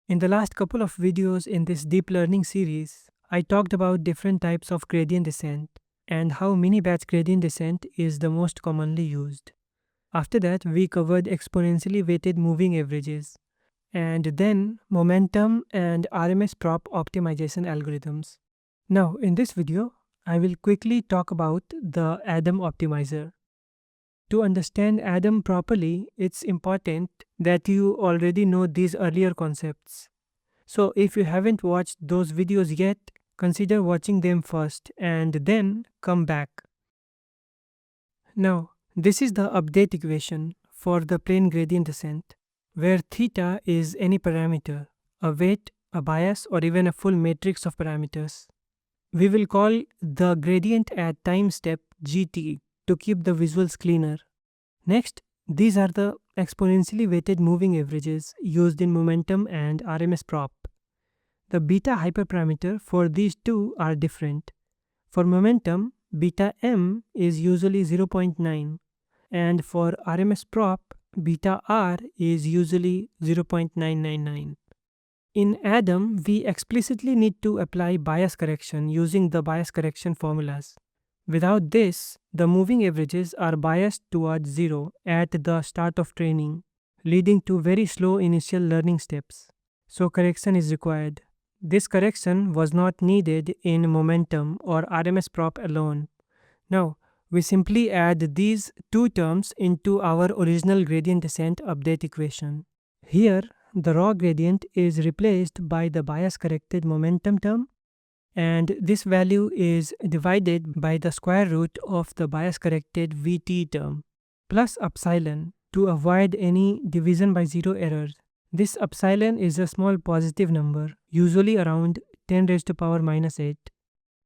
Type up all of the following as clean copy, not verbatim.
In the last couple of videos in this deep learning series, I talked about different types of gradient descent and how mini-batch gradient descent is the most commonly used. After that, we covered exponentially weighted moving averages and then momentum and RMSProp optimization algorithms. Now, in this video, I will quickly talk about the Adam optimizer. To understand Adam properly, it's important that you already know these earlier concepts. So if you haven't watched those videos yet, consider watching them first and then come back. Now, this is the update equation for the plane gradient descent, where theta is any parameter, a weight, a bias, or even a full matrix of parameters. We will call the gradient at time step gt to keep the visuals cleaner. Next, these are the exponentially weighted moving averages used in momentum and RMSProp. The beta hyperparameter for these two are different. For momentum, beta m is usually 0.9, and for RMSProp, beta r is usually 0.999. In Adam, we explicitly need to apply bias correction using the bias correction formulas. Without this, the moving averages are biased towards 0 at the start of training, leading to very slow initial learning steps. So correction is required. This correction was not needed in momentum or RMSProp alone. Now, we simply add these two terms into our original gradient descent update equation. Here, the raw gradient is replaced by the bias corrected momentum term, and this value is divided by the square root of the bias corrected Vt term, plus epsilon to avoid any division by zero errors. This epsilon is a small positive number, usually around 10 raised to power minus 8.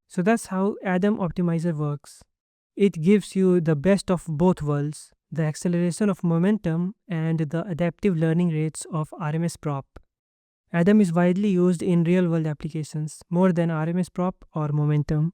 So that's how Adam optimizer works. It gives you the best of both worlds, the acceleration of momentum and the adaptive learning rates of RMSProp. Adam is widely used in real-world applications, more than RMSProp or momentum.